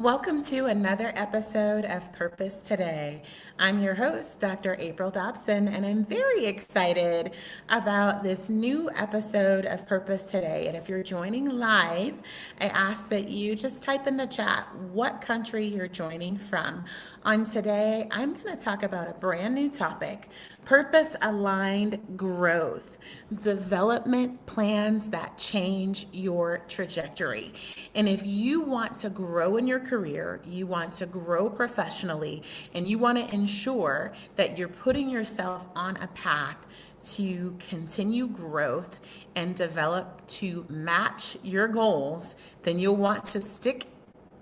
Welcome to another episode of Purpose Today. I'm your host, Dr. April Dobson, and I'm very excited about this new episode of Purpose Today. And if you're joining live, I ask that you just type in the chat what country you're joining from. On today, I'm going to talk about a brand new topic: purpose-aligned growth, development plans that change your trajectory. And if you want to grow in your career, you want to grow professionally, and you want to ensure that you're putting yourself on a path to continue growth and develop to match your goals, then you'll want to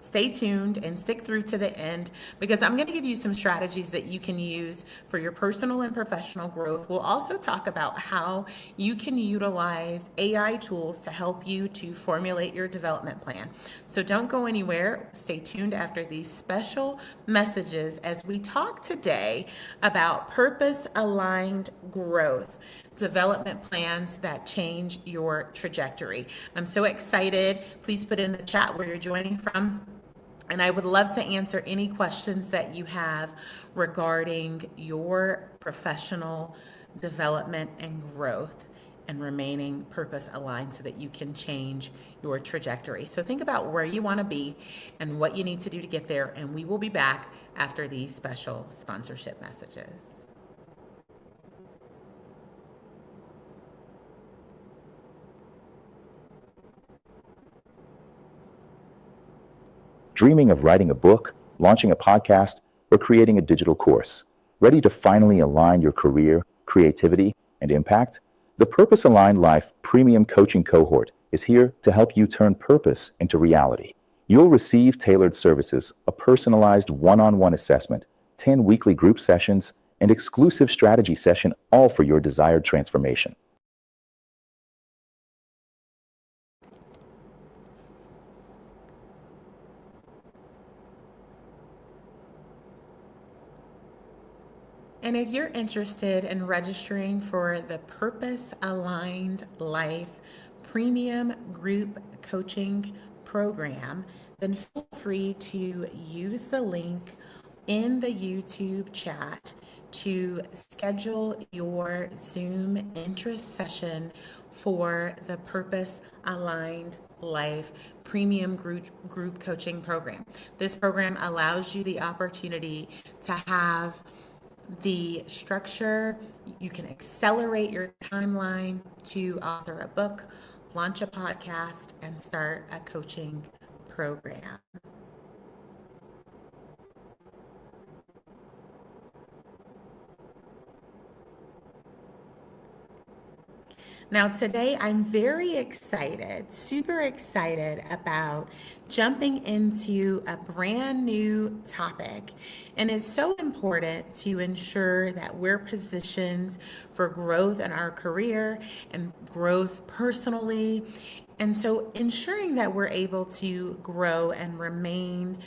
stay tuned and stick through to the end, because I'm going to give you some strategies that you can use for your personal and professional growth. We'll also talk about how you can utilize AI tools to help you to formulate your development plan. So don't go anywhere. Stay tuned after these special messages as we talk today about purpose-aligned growth, development plans that change your trajectory. I'm so excited. Please put in the chat where you're joining from. And I would love to answer any questions that you have regarding your professional development and growth and remaining purpose aligned so that you can change your trajectory. So think about where you want to be and what you need to do to get there. And we will be back after these special sponsorship messages. Dreaming of writing a book, launching a podcast, or creating a digital course? Ready to finally align your career, creativity, and impact? The Purpose Aligned Life Premium Coaching Cohort is here to help you turn purpose into reality. You'll receive tailored services, a personalized one-on-one assessment, 10 weekly group sessions, and exclusive strategy session, all for your desired transformation. And if you're interested in registering for the Purpose Aligned Life Premium Group Coaching Program, then feel free to use the link in the YouTube chat to schedule your Zoom interest session for the Purpose Aligned Life Premium Group Coaching Program. This program allows you the opportunity to have the structure. You can accelerate your timeline to author a book, launch a podcast, and start a coaching program. Now, today I'm very excited, super excited about jumping into a brand new topic. And it's so important to ensure that we're positioned for growth in our career and growth personally. And so ensuring that we're able to grow and remain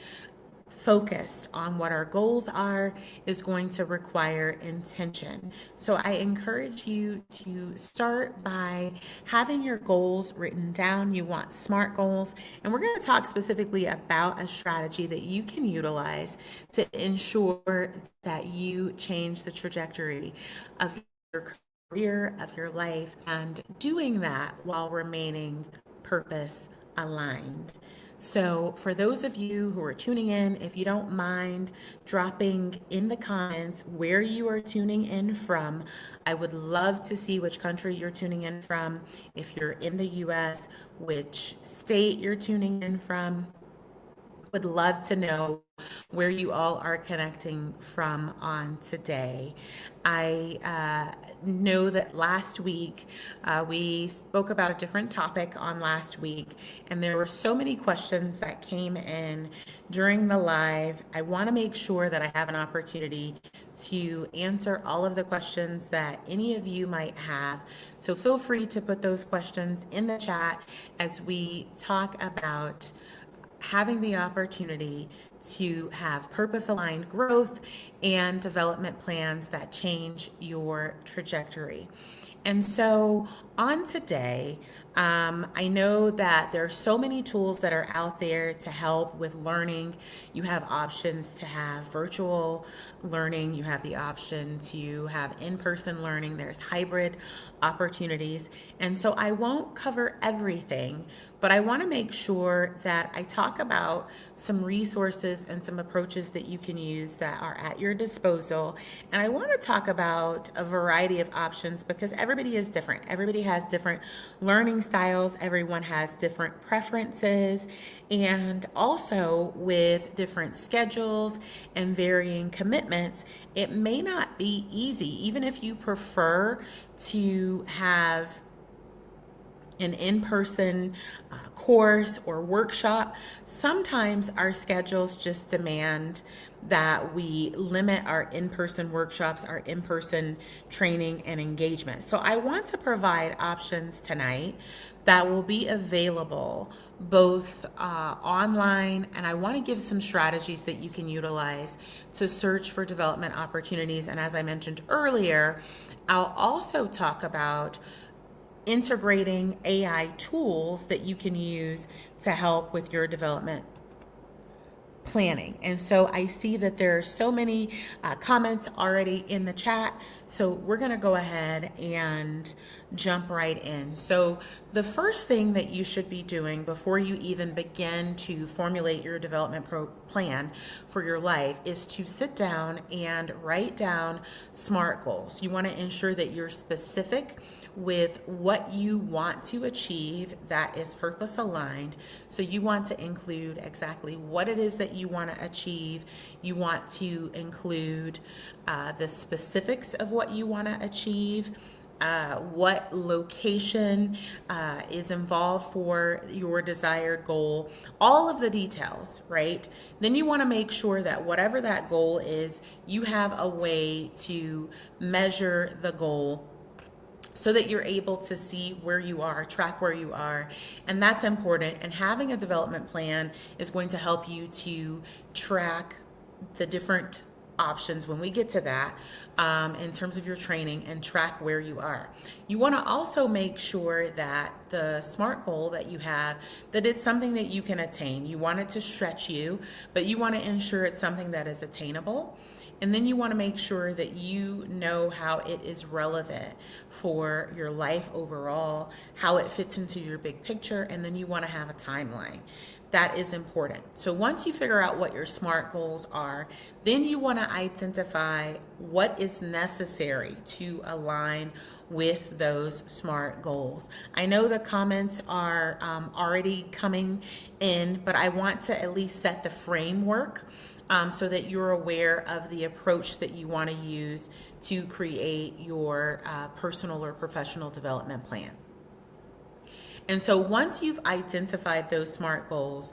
focused on what our goals are is going to require intention. So I encourage you to start by having your goals written down. You want SMART goals, and we're going to talk specifically about a strategy that you can utilize to ensure that you change the trajectory of your career, of your life, and doing that while remaining purpose aligned. So for those of you who are tuning in, if you don't mind dropping in the comments where you are tuning in from, I would love to see which country you're tuning in from. If you're in the US, which state you're tuning in from. Would love to know where you all are connecting from on today. I know that last week we spoke about a different topic on last week, and there were so many questions that came in during the live. I want to make sure that I have an opportunity to answer all of the questions that any of you might have. So feel free to put those questions in the chat as we talk about having the opportunity to have purpose-aligned growth and development plans that change your trajectory. And so on today, I know that there are so many tools that are out there to help with learning. You have options to have virtual learning, you have the option to have in person learning, there's hybrid opportunities. And so I won't cover everything, but I want to make sure that I talk about some resources and some approaches that you can use that are at your disposal. And I want to talk about a variety of options because everybody is different. Everybody has different learning styles, everyone has different preferences, and also with different schedules and varying commitments, it may not be easy, even if you prefer to have an in-person course or workshop. Sometimes our schedules just demand that we limit our in-person workshops, our in-person training and engagement. So I want to provide options tonight that will be available both online, and I want to give some strategies that you can utilize to search for development opportunities. And as I mentioned earlier, I'll also talk about integrating AI tools that you can use to help with your development planning. And so I see that there are so many comments already in the chat. So we're going to go ahead and jump right in. So the first thing that you should be doing before you even begin to formulate your development plan for your life is to sit down and write down SMART goals. You want to ensure that you're specific with what you want to achieve that is purpose aligned. So you want to include exactly what it is that you want to achieve. You want to include the specifics of what you want to achieve. What location is involved for your desired goal, all of the details, right? Then you want to make sure that whatever that goal is, you have a way to measure the goal so that you're able to see where you are, track where you are, and that's important. And having a development plan is going to help you to track the different options when we get to that in terms of your training and track where you are. You want to also make sure that the SMART goal that you have, that it's something that you can attain. You want it to stretch you, but you want to ensure it's something that is attainable. And then you want to make sure that you know how it is relevant for your life overall, how it fits into your big picture, and then you want to have a timeline. That is important. So once you figure out what your SMART goals are, then you want to identify what is necessary to align with those SMART goals. I know the comments are already coming in, but I want to at least set the framework so that you're aware of the approach that you want to use to create your personal or professional development plan. And so once you've identified those SMART goals,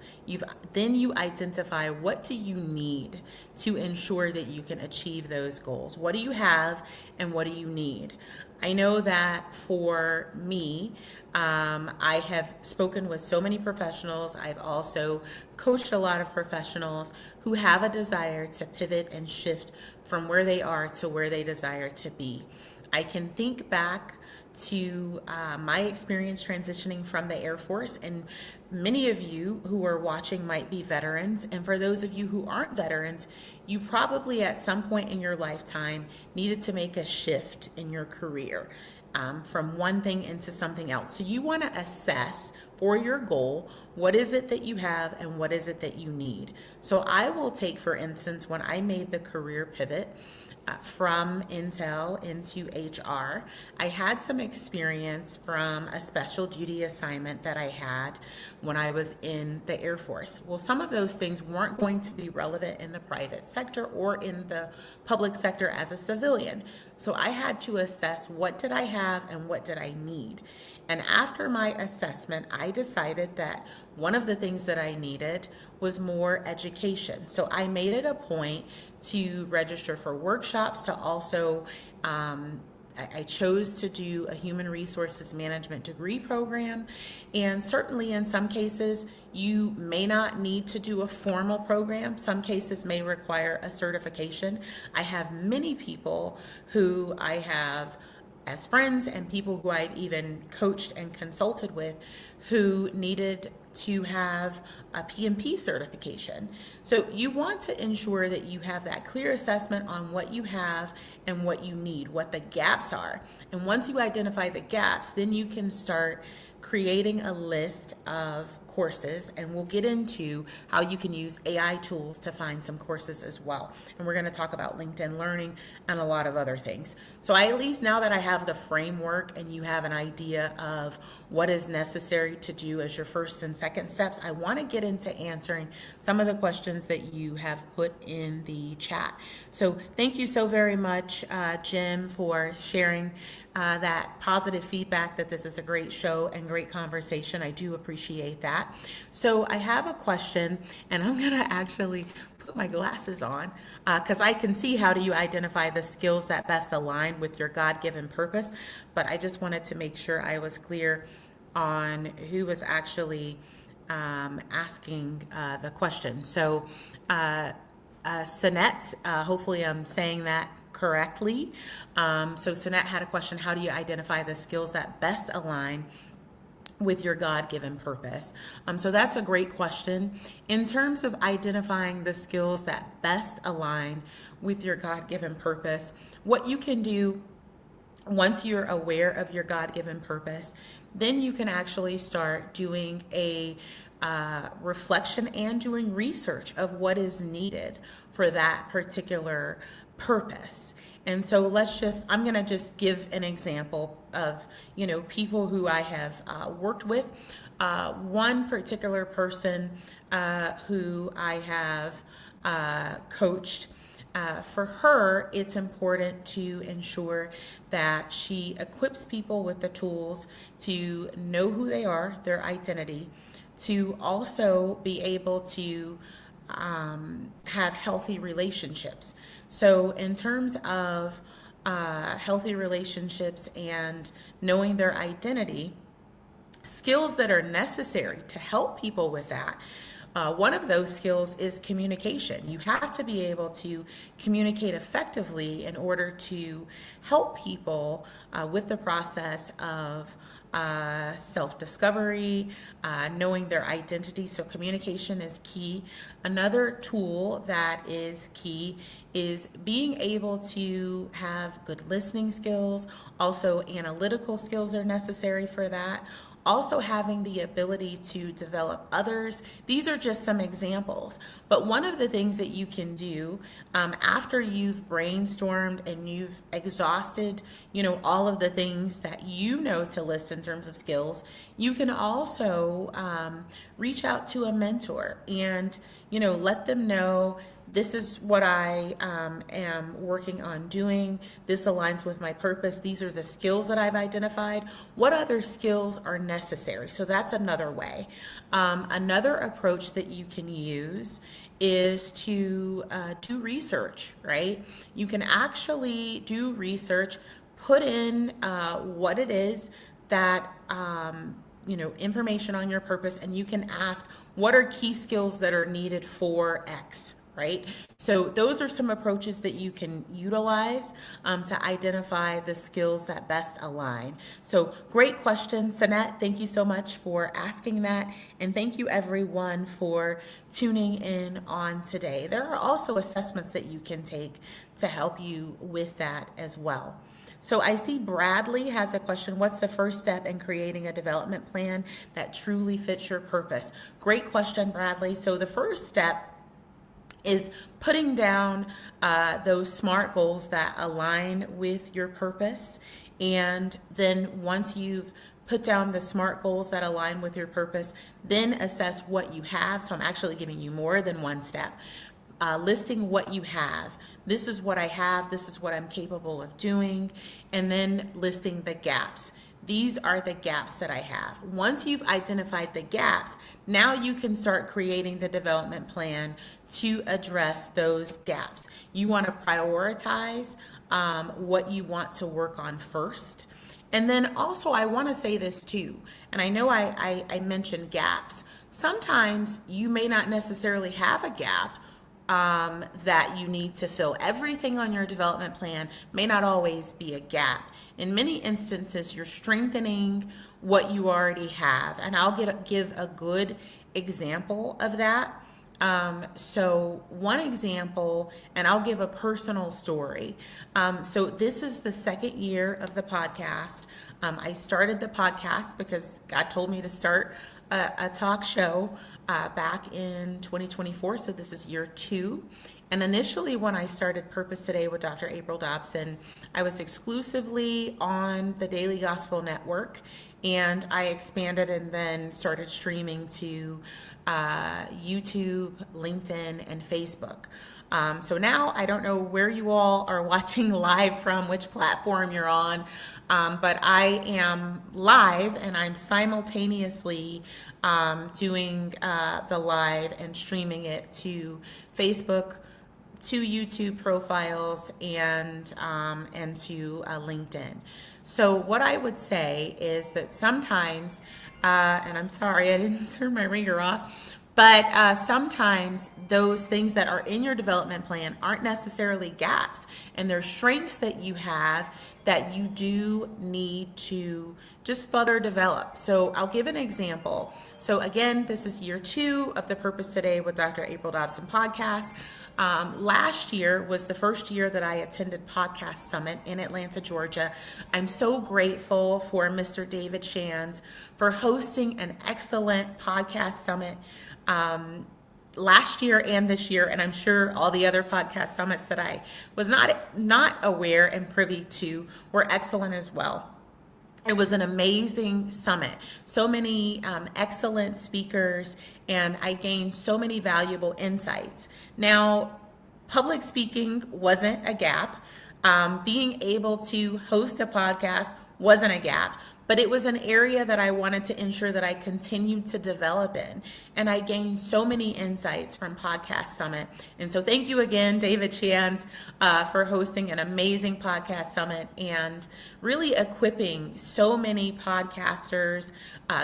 then you identify what do you need to ensure that you can achieve those goals. What do you have and what do you need? I know that for me, I have spoken with so many professionals. I've also coached a lot of professionals who have a desire to pivot and shift from where they are to where they desire to be. I can think back to my experience transitioning from the Air Force, and many of you who are watching might be veterans, and for those of you who aren't veterans, you probably at some point in your lifetime needed to make a shift in your career from one thing into something else. So you want to assess for your goal, what is it that you have and what is it that you need. So I will take, for instance, when I made the career pivot from Intel into HR, I had some experience from a special duty assignment that I had when I was in the Air Force. Well, some of those things weren't going to be relevant in the private sector or in the public sector as a civilian. So I had to assess what did I have and what did I need. And after my assessment, I decided that one of the things that I needed was more education. So I made it a point to register for workshops, to also, I chose to do a human resources management degree program. And certainly in some cases, you may not need to do a formal program. Some cases may require a certification. I have many people who I have as friends and people who I've even coached and consulted with who needed to have a PMP certification. So you want to ensure that you have that clear assessment on what you have and what you need, what the gaps are. And once you identify the gaps, then you can start creating a list of courses, and we'll get into how you can use AI tools to find some courses as well. And we're going to talk about LinkedIn Learning and a lot of other things. So at least now that I have the framework and you have an idea of what is necessary to do as your first and second steps, I want to get into answering some of the questions that you have put in the chat. So thank you so very much, Jim, for sharing that positive feedback that this is a great show and great conversation. I do appreciate that. So I have a question, and I'm going to actually put my glasses on because I can see how do you identify the skills that best align with your God-given purpose. But I just wanted to make sure I was clear on who was actually asking the question. So Sinette, hopefully I'm saying that correctly. So Sinette had a question: how do you identify the skills that best align with your God-given purpose? So that's a great question. In terms of identifying the skills that best align with your God-given purpose, what you can do once you're aware of your God-given purpose, then you can actually start doing a reflection and doing research of what is needed for that particular purpose. And so I'm going to just give an example of, people who I have worked with. One particular person who I have coached, for her, it's important to ensure that she equips people with the tools to know who they are, their identity, to also be able to have healthy relationships. So in terms of healthy relationships and knowing their identity, skills that are necessary to help people with that, one of those skills is communication. You have to be able to communicate effectively in order to help people with the process of self-discovery, knowing their identity. So communication is key. Another tool that is key is being able to have good listening skills. Also, analytical skills are necessary for that. Also having the ability to develop others. These are just some examples. But one of the things that you can do after you've brainstormed and you've exhausted, all of the things that you know to list in terms of skills, you can also reach out to a mentor and, let them know, this is what I am working on doing. This aligns with my purpose. These are the skills that I've identified. What other skills are necessary? So that's another way. Another approach that you can use is to do research, right? You can actually do research, put in what it is that information on your purpose, and you can ask, what are key skills that are needed for X? Right? So those are some approaches that you can utilize to identify the skills that best align. So great question, Sinette. Thank you so much for asking that. And thank you everyone for tuning in on today. There are also assessments that you can take to help you with that as well. So I see Bradley has a question. What's the first step in creating a development plan that truly fits your purpose? Great question, Bradley. So the first step is putting down those SMART goals that align with your purpose. And then once you've put down the SMART goals that align with your purpose, then assess what you have. So I'm actually giving you more than one step. Listing what you have. This is what I have. This is what I'm capable of doing. And then listing the gaps. These are the gaps that I have. Once you've identified the gaps, now you can start creating the development plan to address those gaps. You want to prioritize what you want to work on first. And then also I want to say this too, and I know I mentioned gaps. Sometimes you may not necessarily have a gap, that you need to fill. Everything on your development plan may not always be a gap. In many instances, you're strengthening what you already have. And I'll give a good example of that. So one example, and I'll give a personal story. So this is the second year of the podcast. I started the podcast because God told me to start a talk show back in 2024. So this is year 2. And initially, when I started Purpose Today with Dr. April Dobson, I was exclusively on the Daily Gospel Network, and I expanded and then started streaming to YouTube, LinkedIn, and Facebook. So now I don't know where you all are watching live from, which platform you're on, but I am live and I'm simultaneously doing the live and streaming it to Facebook, to YouTube profiles, and to LinkedIn. So what I would say is that sometimes, and I'm sorry I didn't turn my ringer off, but sometimes those things that are in your development plan aren't necessarily gaps, and they're strengths that you have that you do need to just further develop. So I'll give an example. So again, this is year 2 of the Purpose Today with Dr. April Dobson podcast. Last year was the first year that I attended Podcast Summit in Atlanta, Georgia. I'm so grateful for Mr. David Shands for hosting an excellent podcast summit last year and this year, and I'm sure all the other podcast summits that I was not aware and privy to were excellent as well. It was an amazing summit. So many excellent speakers, and I gained so many valuable insights. Now, public speaking wasn't a gap. Being able to host a podcast wasn't a gap, but it was an area that I wanted to ensure that I continued to develop in. And I gained so many insights from Podcast Summit. And so thank you again, David Shands, for hosting an amazing podcast summit and really equipping so many podcasters,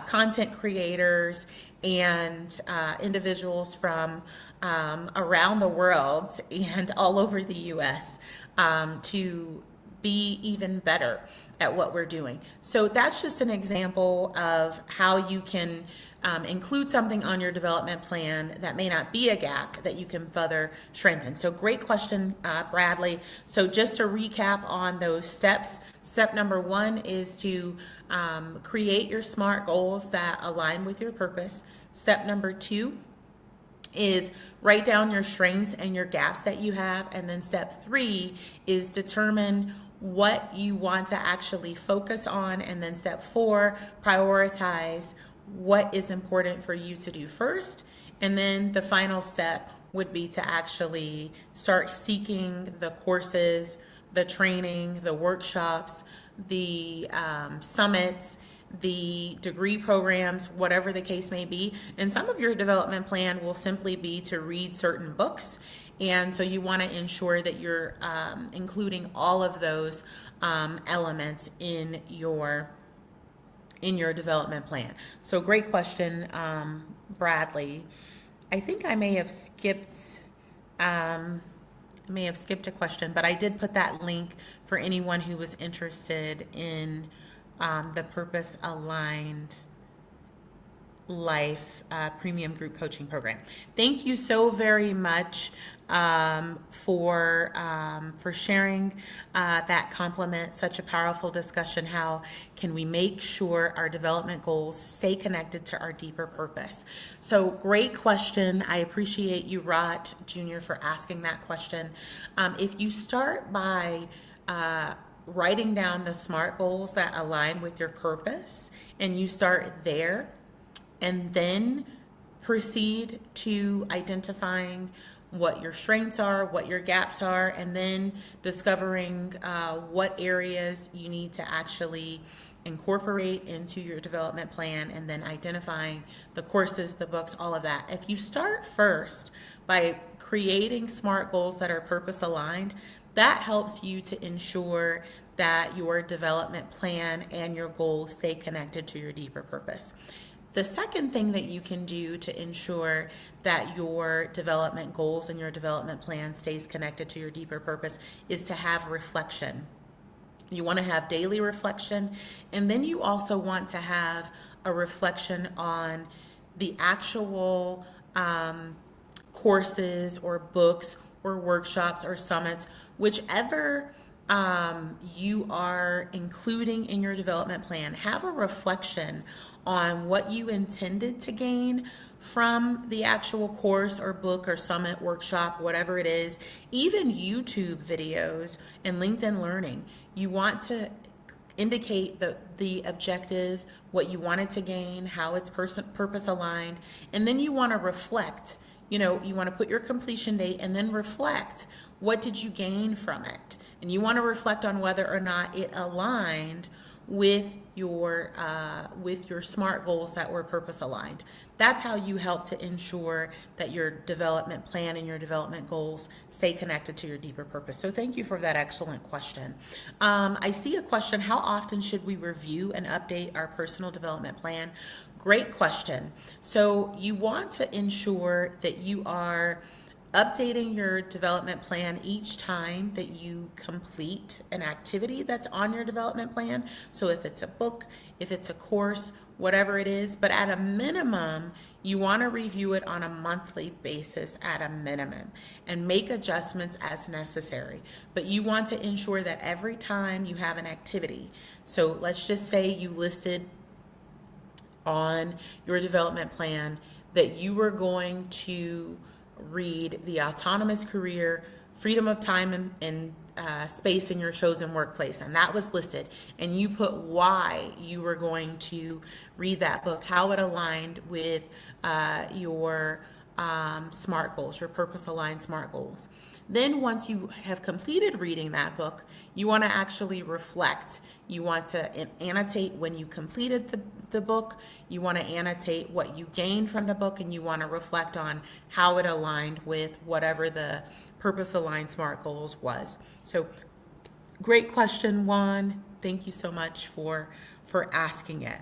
content creators, and individuals from around the world and all over the U.S. To be even better at what we're doing. So that's just an example of how you can include something on your development plan that may not be a gap that you can further strengthen. So great question, Bradley. So just to recap on those steps, step number 1 is to create your SMART goals that align with your purpose. Step number 2 is write down your strengths and your gaps that you have. And then step 3 is determine what you want to actually focus on. And then step 4, prioritize what is important for you to do first. And then the final step would be to actually start seeking the courses, the training, the workshops, the summits, the degree programs, whatever the case may be. And some of your development plan will simply be to read certain books. And so you want to ensure that you're including all of those elements in your development plan. So great question, Bradley. I think I may have skipped a question, but I did put that link for anyone who was interested in the Purpose Aligned Life Premium Group Coaching Program. Thank you so very much for sharing that compliment. Such a powerful discussion. How can we make sure our development goals stay connected to our deeper purpose? So great question. I appreciate you, Rot Jr., for asking that question. If you start by writing down the SMART goals that align with your purpose, and you start there, and then proceed to identifying what your strengths are, what your gaps are, and then discovering what areas you need to actually incorporate into your development plan, and then identifying the courses, the books, all of that. If you start first by creating SMART goals that are purpose aligned, that helps you to ensure that your development plan and your goals stay connected to your deeper purpose. The second thing that you can do to ensure that your development goals and your development plan stays connected to your deeper purpose is to have reflection. You want to have daily reflection, and then you also want to have a reflection on the actual courses or books or workshops or summits, whichever you are including in your development plan. Have a reflection on what you intended to gain from the actual course or book or summit, workshop, whatever it is, even YouTube videos and LinkedIn Learning. You want to indicate the objective, what you wanted to gain, how it's purpose aligned, and then you want to reflect. You want to put your completion date and then reflect, what did you gain from it? And you want to reflect on whether or not it aligned with your SMART goals that were purpose aligned. That's how you help to ensure that your development plan and your development goals stay connected to your deeper purpose. So thank you for that excellent question. I see a question: how often should we review and update our personal development plan? Great question. So you want to ensure that you are updating your development plan each time that you complete an activity that's on your development plan. So if it's a book, if it's a course, whatever it is, but at a minimum, you want to review it on a monthly basis at a minimum and make adjustments as necessary. But you want to ensure that every time you have an activity, so let's just say you listed on your development plan that you were going to read The Autonomous Career, Freedom of Time and Space in Your Chosen Workplace, and that was listed, and you put why you were going to read that book, how it aligned with your SMART goals, your purpose aligned SMART goals. Then once you have completed reading that book, you want to actually reflect. You want to annotate when you completed the book. You want to annotate what you gained from the book, and you want to reflect on how it aligned with whatever the purpose aligned SMART goals was. So great question, Juan. Thank you so much for asking it.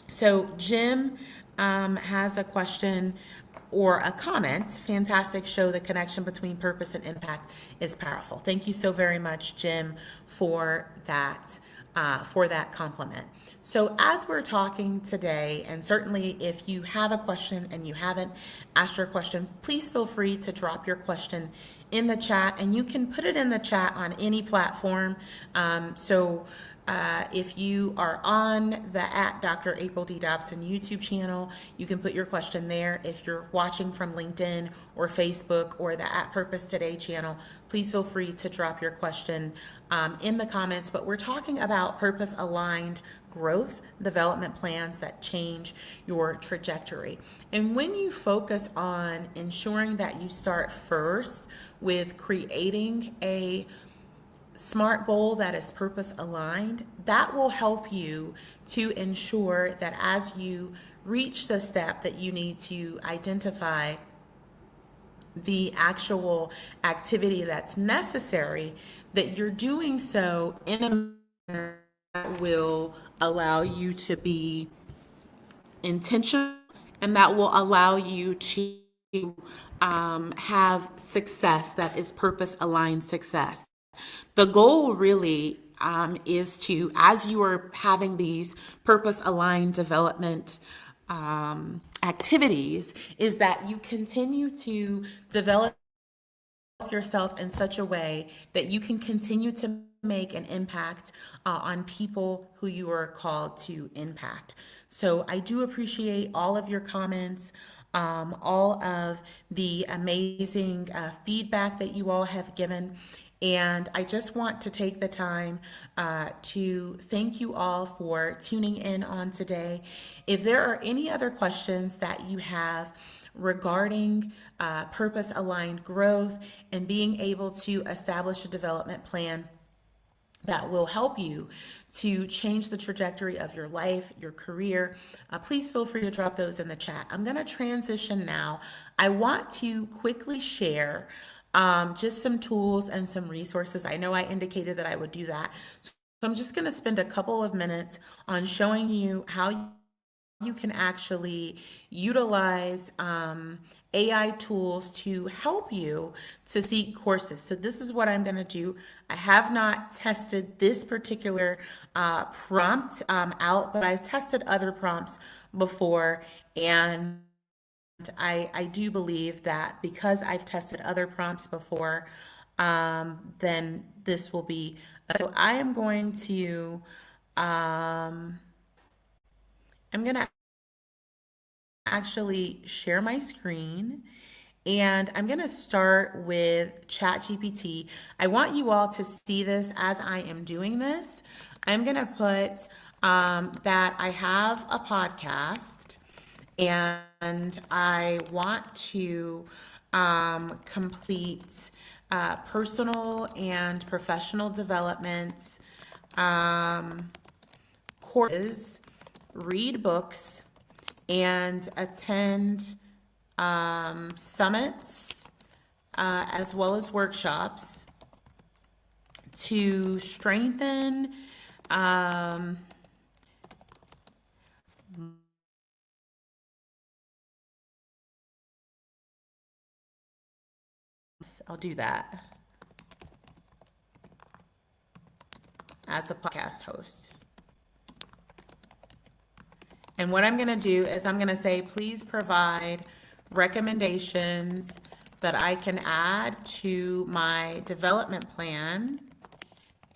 So Jim has a question or a comment. Fantastic show. The connection between purpose and impact is powerful. Thank you so very much, Jim, for that compliment. So as we're talking today, and certainly if you have a question and you haven't asked your question, please feel free to drop your question in the chat, and you can put it in the chat on any platform. If you are on the Dr. April D. Dobson YouTube channel, you can put your question there. If you're watching from LinkedIn or Facebook or the Purpose Today channel, please feel free to drop your question in the comments. But we're talking about purpose aligned growth development plans that change your trajectory. And when you focus on ensuring that you start first with creating a SMART goal that is purpose aligned, that will help you to ensure that as you reach the step that you need to identify the actual activity that's necessary, that you're doing so in a manner that will allow you to be intentional and that will allow you to have success that is purpose aligned success. The goal really is to, as you are having these purpose aligned development activities, is that you continue to develop yourself in such a way that you can continue to make an impact on people who you are called to impact. So I do appreciate all of your comments, all of the amazing feedback that you all have given. And I just want to take the time to thank you all for tuning in on today. If there are any other questions that you have regarding purpose aligned growth and being able to establish a development plan that will help you to change the trajectory of your life, your career, please feel free to drop those in the chat. I'm going to transition now. I want to quickly share just some tools and some resources. I know I indicated that I would do that. So I'm just going to spend a couple of minutes on showing you how you can actually utilize AI tools to help you to seek courses. So this is what I'm going to do. I have not tested this particular prompt out, but I've tested other prompts before, and I do believe that because I've tested other prompts before, then this will be. So I am going to, I'm going to actually share my screen. And I'm going to start with ChatGPT. I want you all to see this as I am doing this. I'm going to put that I have a podcast and I want to complete personal and professional development courses, read books, and attend summits as well as workshops to strengthen I'll do that as a podcast host. And what I'm going to do is I'm going to say, please provide recommendations that I can add to my development plan,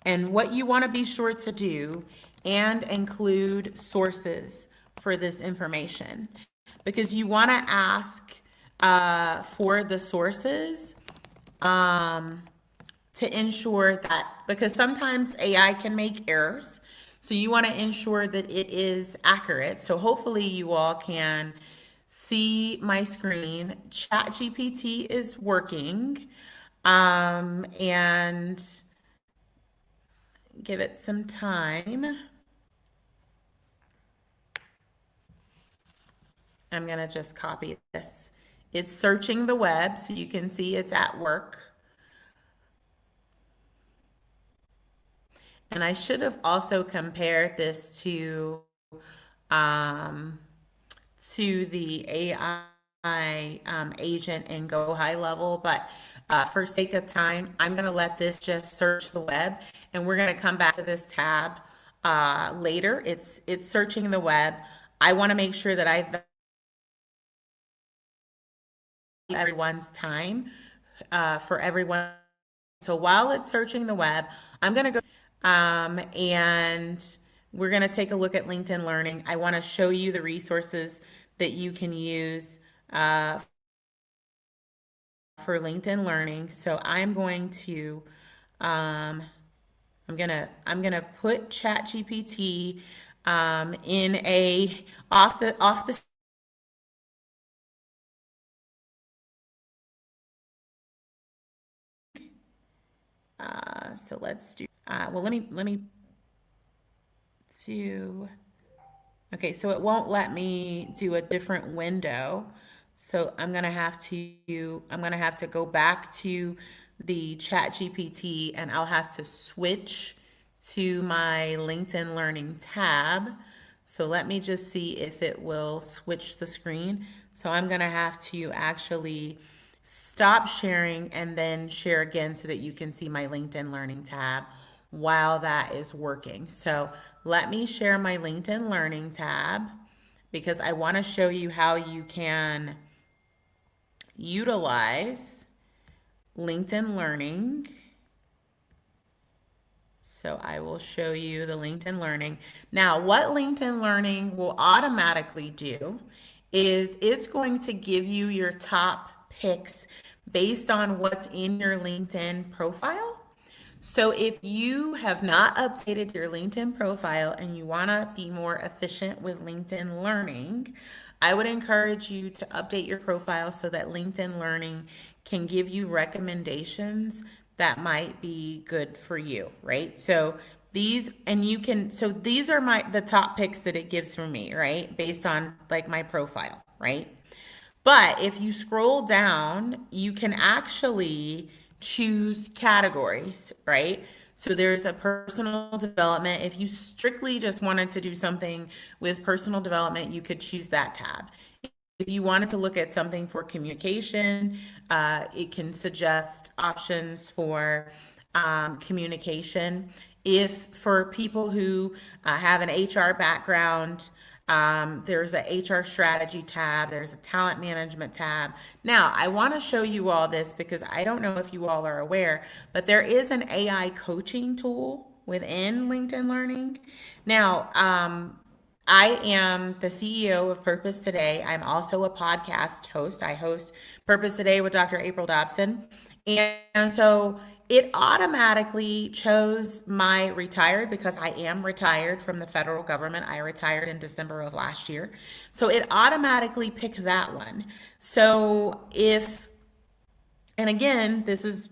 and what you want to be sure to do, and include sources for this information, because you want to ask for the sources to ensure that, because sometimes AI can make errors. So you want to ensure that it is accurate. So hopefully you all can see my screen. ChatGPT is working. And give it some time. I'm going to just copy this. It's searching the web, so you can see it's at work. And I should have also compared this to the AI agent in Go High Level, but for sake of time, I'm going to let this just search the web, and we're going to come back to this tab later. It's searching the web. I want to make sure that I value everyone's time for everyone. So while it's searching the web, I'm going to go and we're going to take a look at LinkedIn Learning. I want to show you the resources that you can use for LinkedIn Learning. So I'm going to I'm gonna put ChatGPT in a off the so let's do well, let me do. Okay, so it won't let me do a different window. So I'm gonna have to go back to the Chat GPT, and I'll have to switch to my LinkedIn Learning tab. So let me just see if it will switch the screen. So I'm gonna have to actually stop sharing and then share again so that you can see my LinkedIn Learning tab while that is working. So let me share my LinkedIn Learning tab, because I want to show you how you can utilize LinkedIn Learning. So I will show you the LinkedIn Learning. Now, what LinkedIn Learning will automatically do is it's going to give you your top picks based on what's in your LinkedIn profile. So if you have not updated your LinkedIn profile and you want to be more efficient with LinkedIn Learning, I would encourage you to update your profile so that LinkedIn Learning can give you recommendations that might be good for you, right? So these are the top picks that it gives for me, right? Based on like my profile, right? But if you scroll down, you can actually choose categories, right? So there's a personal development. If you strictly just wanted to do something with personal development, you could choose that tab. If you wanted to look at something for communication, it can suggest options for communication. If for people who have an HR background, there's a HR strategy tab, there's a talent management tab. Now, I want to show you all this because I don't know if you all are aware, but there is an AI coaching tool within LinkedIn Learning. Now, I am the CEO of Purpose Today. I'm also a podcast host. I host Purpose Today with Dr. April Dobson. And so it automatically chose my retired because I am retired from the federal government. I retired in December of last year. So it automatically picked that one. So and again, this is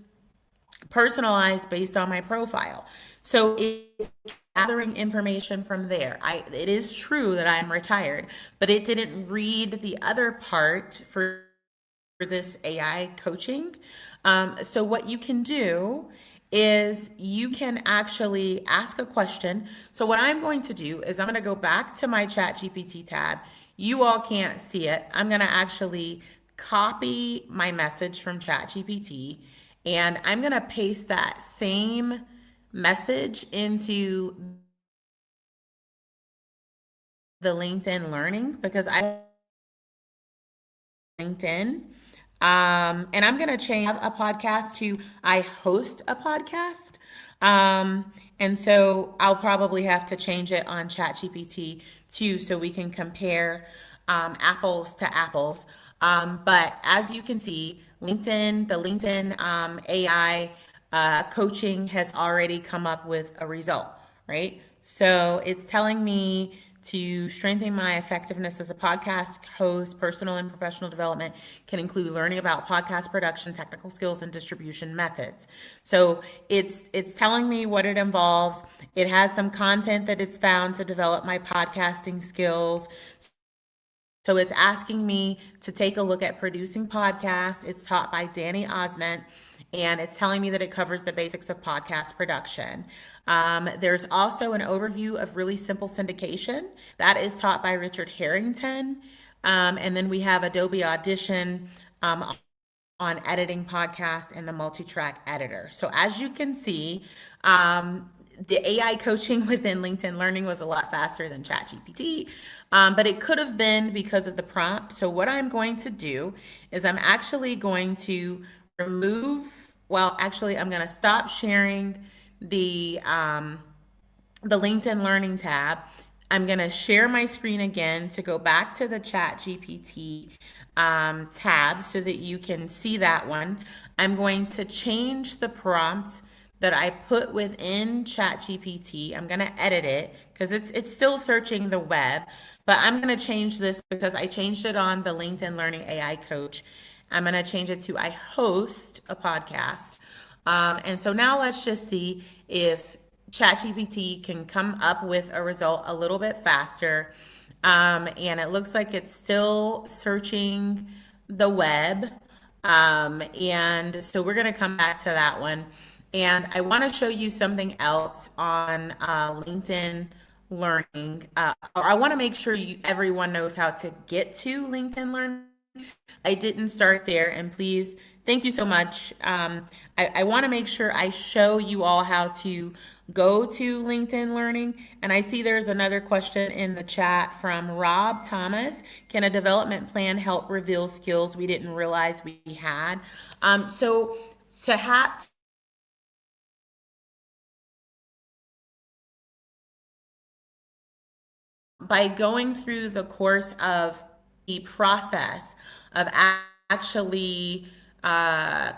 personalized based on my profile. So it's gathering information from there. It is true that I'm retired, but it didn't read the other part for this AI coaching. So what you can do is you can actually ask a question. So what I'm going to do is I'm going to go back to my ChatGPT tab. You all can't see it. I'm going to actually copy my message from ChatGPT and I'm going to paste that same message into the LinkedIn Learning because I LinkedIn. And I'm going to change a podcast to I host a podcast. And so I'll probably have to change it on ChatGPT too, so we can compare apples to apples. But as you can see, the LinkedIn AI coaching has already come up with a result, right? So it's telling me to strengthen my effectiveness as a podcast host. Personal and professional development can include learning about podcast production, technical skills, and distribution methods. So it's telling me what it involves. It has some content that it's found to develop my podcasting skills. So it's asking me to take a look at producing podcasts. It's taught by Danny Osment, and it's telling me that it covers the basics of podcast production. There's also an overview of really simple syndication. That is taught by Richard Harrington. And then we have Adobe Audition on editing podcasts and the multi-track editor. So as you can see, the AI coaching within LinkedIn Learning was a lot faster than ChatGPT, but it could have been because of the prompt. So what I'm going to do is I'm actually going to I'm going to stop sharing the LinkedIn Learning tab. I'm going to share my screen again to go back to the ChatGPT tab so that you can see that one. I'm going to change the prompt that I put within ChatGPT. I'm going to edit it because it's still searching the web, but I'm going to change this because I changed it on the LinkedIn Learning AI Coach. I'm going to change it to I host a podcast. And so now let's just see if ChatGPT can come up with a result a little bit faster. And it looks like it's still searching the web. And so we're going to come back to that one. And I want to show you something else on LinkedIn Learning. Or I want to make sure everyone knows how to get to LinkedIn Learning. I didn't start there, and please, thank you so much. I want to make sure I show you all how to go to LinkedIn Learning. And I see there's another question in the chat from Rob Thomas. Can a development plan help reveal skills we didn't realize we had? So to have by going through the course of the process of actually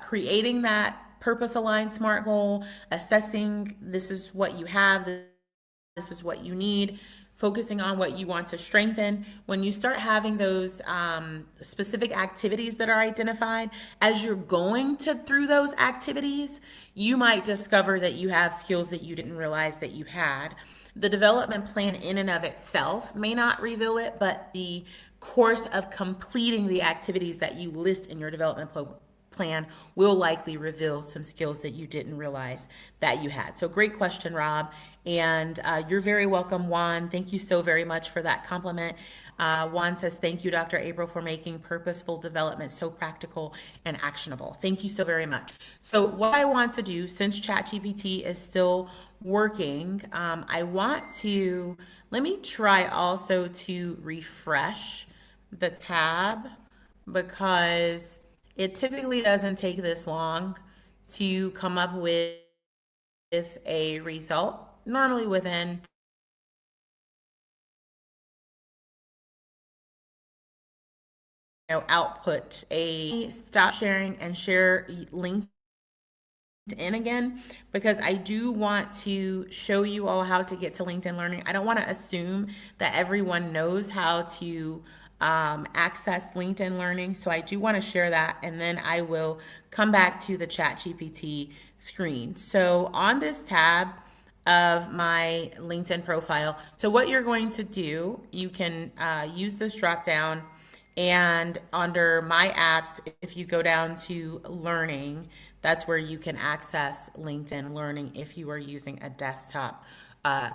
creating that purpose aligned SMART goal, assessing this is what you have, this is what you need, focusing on what you want to strengthen. When you start having those specific activities that are identified, as you're going through those activities, you might discover that you have skills that you didn't realize that you had. The development plan in and of itself may not reveal it, but the course of completing the activities that you list in your development plan will likely reveal some skills that you didn't realize that you had. So great question, Rob. And you're very welcome, Juan. Thank you so very much for that compliment. Juan says, thank you, Dr. April, for making purposeful development so practical and actionable. Thank you so very much. So what I want to do, since ChatGPT is still working, I want to, let me try also to refresh the tab, because it typically doesn't take this long to come up with a result, normally within output. A stop sharing and share LinkedIn again, because I do want to show you all how to get to LinkedIn Learning. I don't want to assume that everyone knows how to access LinkedIn Learning, so I do want to share that, and then I will come back to the ChatGPT screen. So on this tab of my LinkedIn profile, so what you're going to do, you can use this drop down, and under my apps, if you go down to learning, that's where you can access LinkedIn Learning if you are using a desktop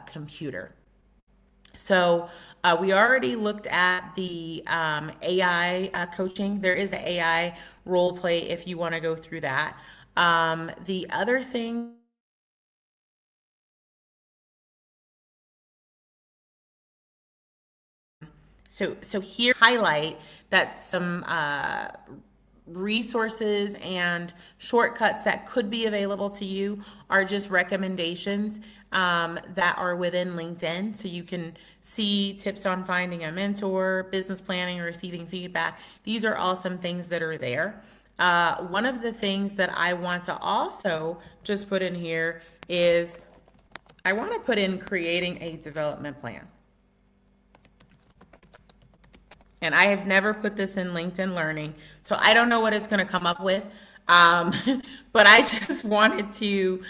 computer. So we already looked at the AI coaching. There is an AI role play if you want to go through that. The other thing, so here highlight that some resources and shortcuts that could be available to you are just recommendations that are within LinkedIn. So you can see tips on finding a mentor, business planning, or receiving feedback. These are all some things that are there. One of the things that I want to also just put in here is I want to put in creating a development plan. And I have never put this in LinkedIn Learning, so I don't know what it's going to come up with. Um, but I just wanted to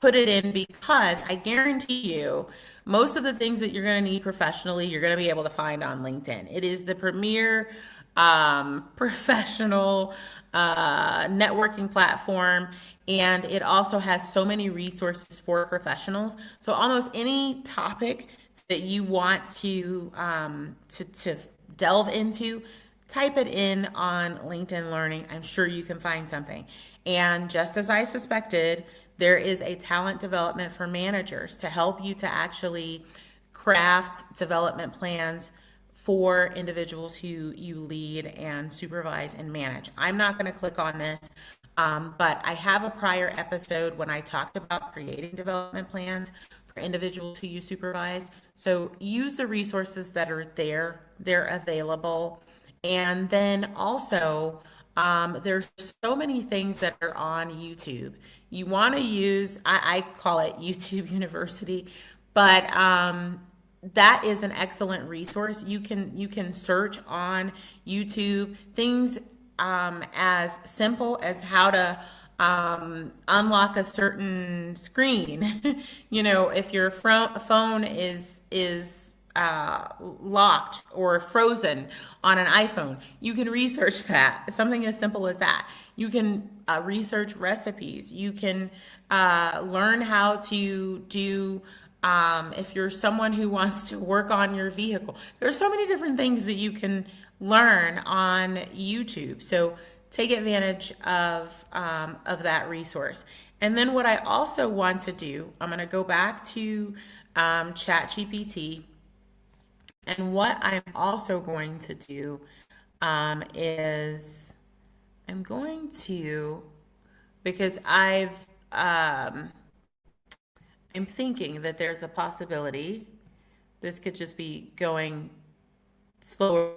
put it in because I guarantee you most of the things that you're going to need professionally, you're going to be able to find on LinkedIn. It is the premier professional networking platform, and it also has so many resources for professionals. So almost any topic that you want to delve into, type it in on LinkedIn Learning. I'm sure you can find something. And just as I suspected, there is a talent development for managers to help you to actually craft development plans for individuals who you lead and supervise and manage. I'm not going to click on this, but I have a prior episode when I talked about creating development plans for individuals who you supervise. So use the resources that are there, they're available. And then also, there's so many things that are on YouTube. You want to use, I call it YouTube University, but that is an excellent resource. You can search on YouTube things as simple as how to unlock a certain screen. If your phone is locked or frozen on an iPhone, you can research that. Something as simple as that. You can research recipes. You can learn how to do. If you're someone who wants to work on your vehicle, there's so many different things that you can learn on YouTube. So take advantage of that resource. And then what I also want to do, I'm going to go back to ChatGPT. And what I'm also going to do is I'm going to, because I'm thinking that there's a possibility this could just be going slower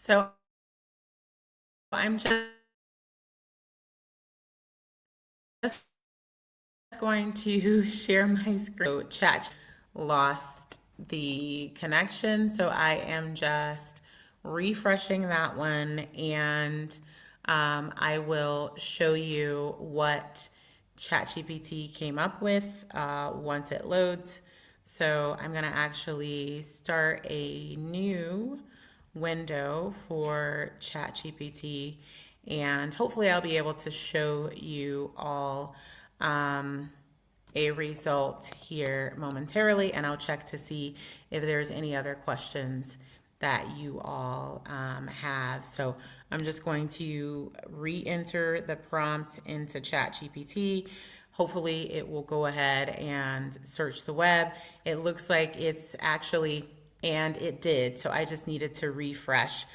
So I'm just going to share my screen. So chat lost the connection, so I am just refreshing that one, and I will show you what ChatGPT came up with once it loads. So I'm going to actually start a new window for ChatGPT, and hopefully I'll be able to show you all a result here momentarily, and I'll check to see if there's any other questions that you all have. So I'm just going to re-enter the prompt into ChatGPT. Hopefully it will go ahead and search the web. It looks like it's actually, and it did, so I just needed to refresh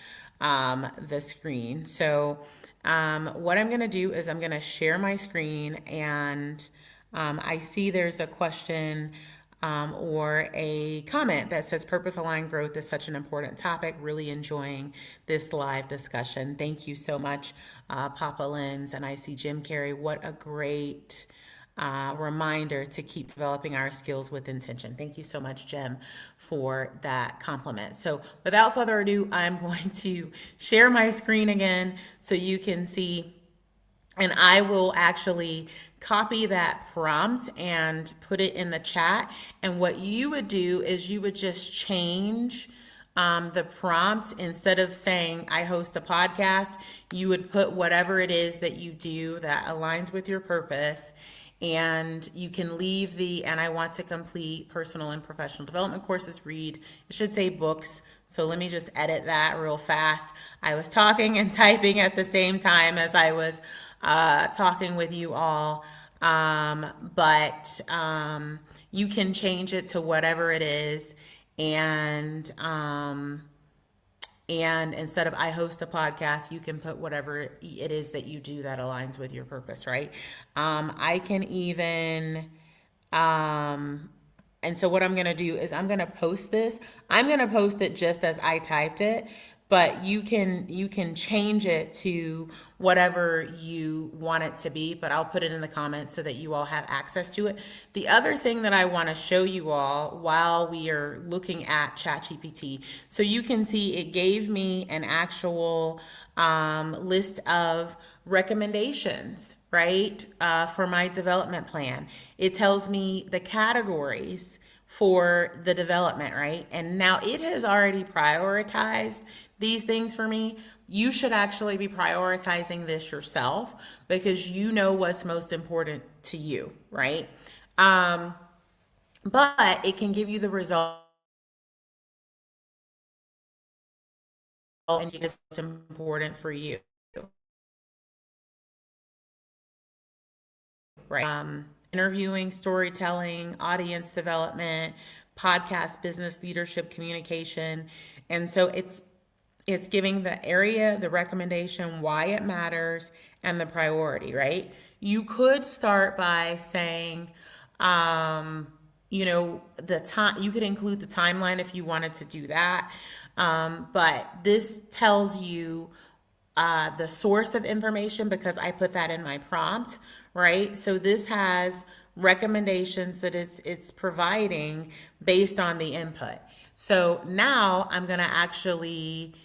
the screen. So what I'm gonna do is I'm gonna share my screen, and I see there's a question or a comment that says purpose aligned growth is such an important topic. Really enjoying this live discussion. Thank you so much, Papa Lens. And I see Jim Carrey. What a great reminder to keep developing our skills with intention. Thank you so much, Jim, for that compliment. So without further ado, I'm going to share my screen again so you can see, and I will actually copy that prompt and put it in the chat. And what you would do is you would just change the prompt. Instead of saying, I host a podcast, you would put whatever it is that you do that aligns with your purpose. And you can leave the, and I want to complete personal and professional development courses, read, it should say books. So let me just edit that real fast. I was talking and typing at the same time as I was talking with you all. But you can change it to whatever it is. And instead of I host a podcast, you can put whatever it is that you do that aligns with your purpose, right? I can even, and so what I'm going to do is I'm going to post this. I'm going to post it just as I typed it, but you can change it to whatever you want it to be, but I'll put it in the comments so that you all have access to it. The other thing that I want to show you all while we are looking at ChatGPT, so you can see it gave me an actual list of recommendations, right, for my development plan. It tells me the categories for the development, right? And now it has already prioritized these things for me. You should actually be prioritizing this yourself because you know what's most important to you, right? But it can give you the result and it's most important for you, right? Interviewing, storytelling, audience development, podcast, business leadership, communication. And so it's giving the area, the recommendation, why it matters, and the priority, right? You could start by saying, the time, you could include the timeline if you wanted to do that. But this tells you the source of information because I put that in my prompt, right? So this has recommendations that it's providing based on the input. So now I'm going to actually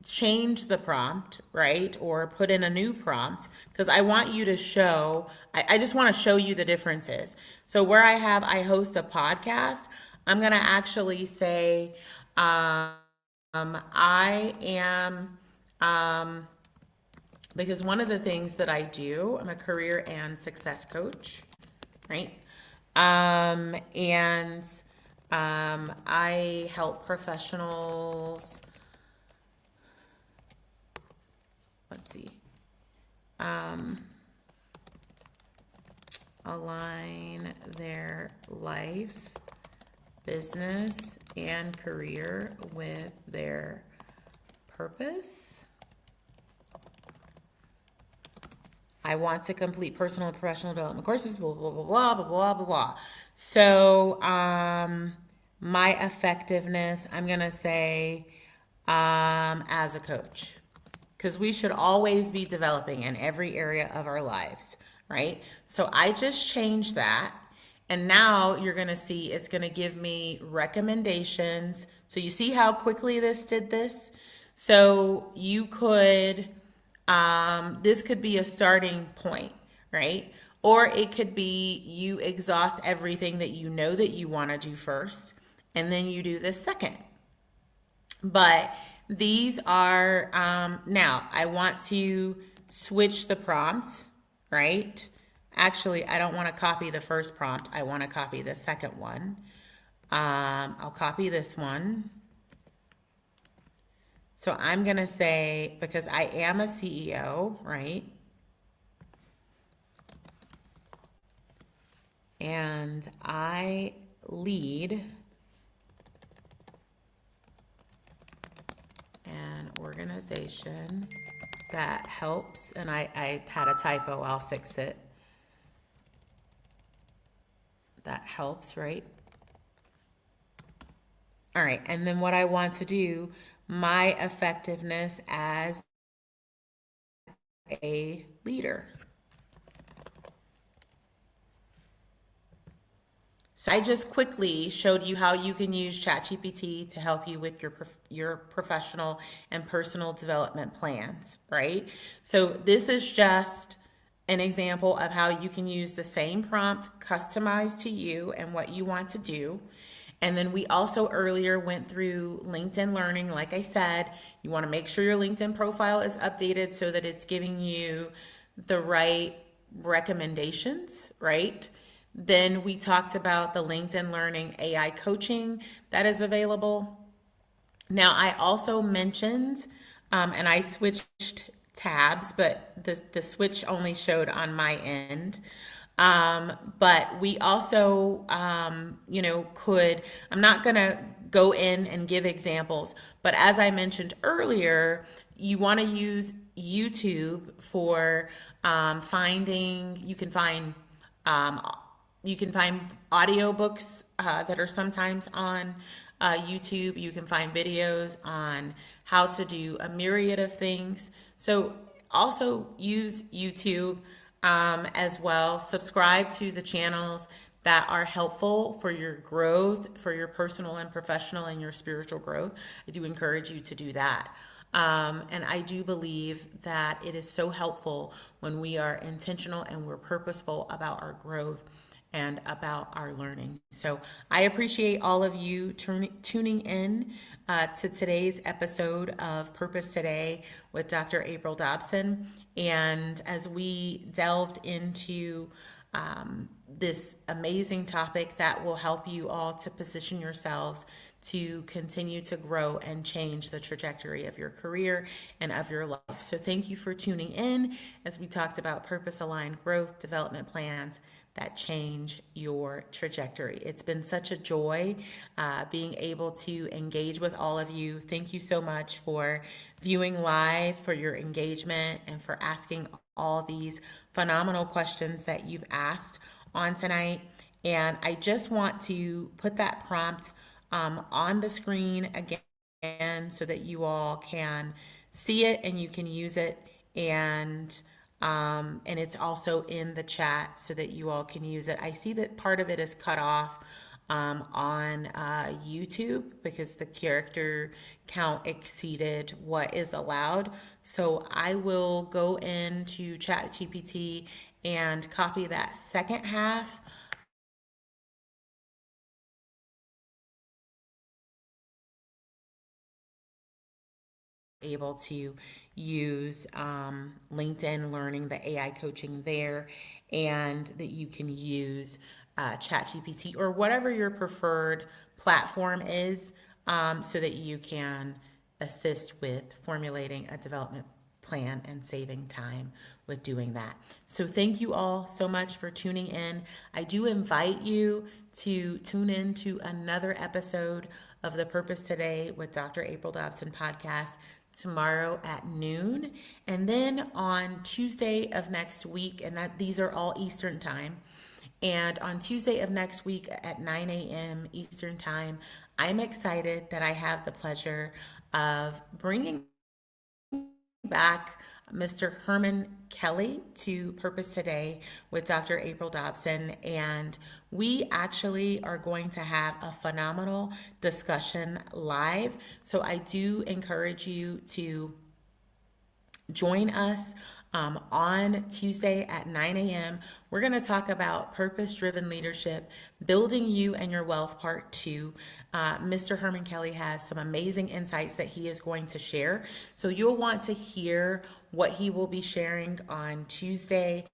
change the prompt, right? Or put in a new prompt because I want you to show, I just want to show you the differences. So where I host a podcast, I'm going to actually say, I am, because one of the things that I do, I'm a career and success coach, right? I help professionals, let's see, align their life, business, and career with their purpose. I want to complete personal and professional development courses, blah, blah, blah, blah, blah, blah, blah, blah. So, my effectiveness, I'm going to say, as a coach, because we should always be developing in every area of our lives, right? So I just changed that. And now you're going to see it's going to give me recommendations. So you see how quickly this did this? So you could, this could be a starting point, right? Or it could be you exhaust everything that you know that you want to do first, and then you do this second. But these are, now I want to switch the prompt, right? Actually, I don't want to copy the first prompt. I want to copy the second one. I'll copy this one. So I'm going to say, because I am a CEO, right? And I lead an organization that helps, and I had a typo, I'll fix it. That helps, right? All right, and then what I want to do, my effectiveness as a leader. So I just quickly showed you how you can use ChatGPT to help you with your professional and personal development plans, right? So this is just an example of how you can use the same prompt customized to you and what you want to do. And then we also earlier went through LinkedIn Learning. Like I said, you want to make sure your LinkedIn profile is updated so that it's giving you the right recommendations, right? Then we talked about the LinkedIn Learning AI coaching that is available. Now, I also mentioned, and I switched tabs, but the switch only showed on my end. But we also, I'm not going to go in and give examples, but as I mentioned earlier, you want to use YouTube for finding, you can find audiobooks that are sometimes on YouTube. You can find videos on how to do a myriad of things. So also use YouTube as well. Subscribe to the channels that are helpful for your growth, for your personal and professional and your spiritual growth. I do encourage you to do that. And I do believe that it is so helpful when we are intentional and we're purposeful about our growth and about our learning. So I appreciate all of you tuning in to today's episode of Purpose Today with Dr. April Dobson. And as we delved into this amazing topic that will help you all to position yourselves to continue to grow and change the trajectory of your career and of your life. So thank you for tuning in as we talked about purpose-aligned growth development plans that change your trajectory. It's been such a joy being able to engage with all of you. Thank you so much for viewing live, for your engagement, and for asking all these phenomenal questions that you've asked on tonight. And I just want to put that prompt on the screen again so that you all can see it and you can use it. And it's also in the chat so that you all can use it. I see that part of it is cut off on YouTube because the character count exceeded what is allowed. So I will go into ChatGPT and copy that second half. Able to use LinkedIn Learning, the AI coaching there, and that you can use ChatGPT or whatever your preferred platform is so that you can assist with formulating a development plan and saving time with doing that. So thank you all so much for tuning in. I do invite you to tune in to another episode of the Purpose Today with Dr. April Dobson podcast tomorrow at noon, and then on Tuesday of next week, and that these are all Eastern time. And on Tuesday of next week at 9 a.m. Eastern Time, I'm excited that I have the pleasure of bringing back Mr. Herman Kelly to Purpose Today with Dr. April Dobson. And we actually are going to have a phenomenal discussion live. So I do encourage you to join us on Tuesday at 9 a.m. We're going to talk about purpose-driven leadership, building you and your wealth, part 2. Mr. Herman Kelly has some amazing insights that he is going to share. So you'll want to hear what he will be sharing on Tuesday.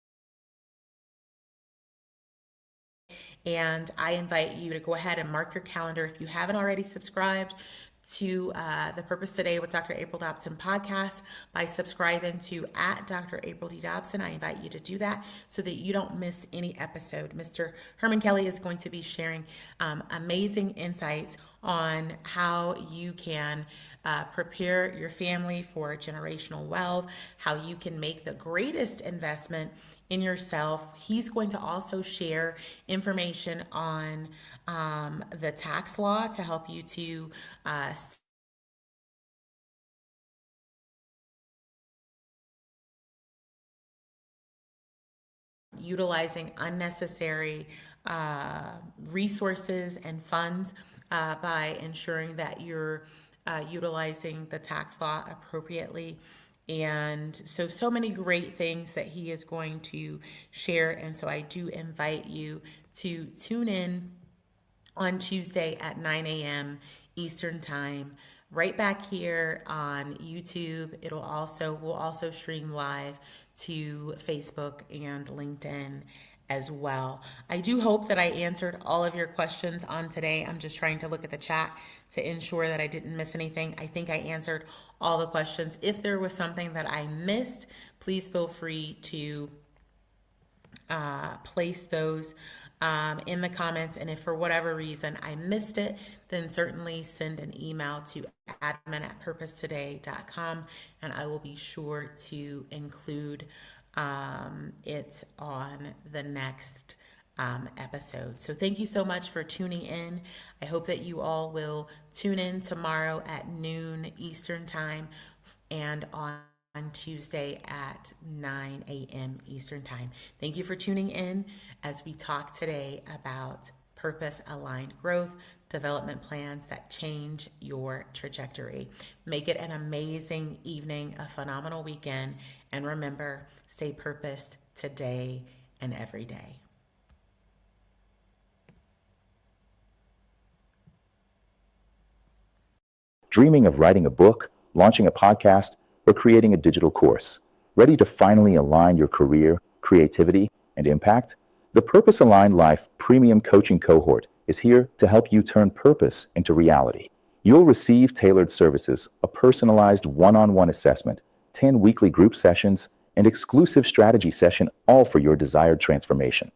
And I invite you to go ahead and mark your calendar if you haven't already subscribed to the Purpose Today with Dr. April Dobson podcast by subscribing to at Dr. April D. Dobson. I invite you to do that so that you don't miss any episode. Mr. Herman Kelly is going to be sharing amazing insights on how you can prepare your family for generational wealth, how you can make the greatest investment in yourself. He's going to also share information on the tax law to help you to utilizing unnecessary resources and funds by ensuring that you're utilizing the tax law appropriately. And so many great things that he is going to share. And so I do invite you to tune in on Tuesday at 9 a.m. Eastern Time, right back here on YouTube. We'll also stream live to Facebook and LinkedIn as well. I do hope that I answered all of your questions on today. I'm just trying to look at the chat to ensure that I didn't miss anything. I think I answered all the questions. If there was something that I missed, please feel free to place those in the comments. And if for whatever reason I missed it, then certainly send an email to admin@purposetoday.com and I will be sure to include it on the next episode. So thank you so much for tuning in. I hope that you all will tune in tomorrow at noon Eastern Time and on Tuesday at 9 a.m. Eastern Time. Thank you for tuning in as we talk today about purpose-aligned growth, development plans that change your trajectory. Make it an amazing evening, a phenomenal weekend, and remember, stay purposed today and every day. Dreaming of writing a book, launching a podcast, or creating a digital course? Ready to finally align your career, creativity, and impact? The Purpose Aligned Life Premium Coaching Cohort is here to help you turn purpose into reality. You'll receive tailored services, a personalized one-on-one assessment, 10 weekly group sessions, and exclusive strategy session, all for your desired transformation.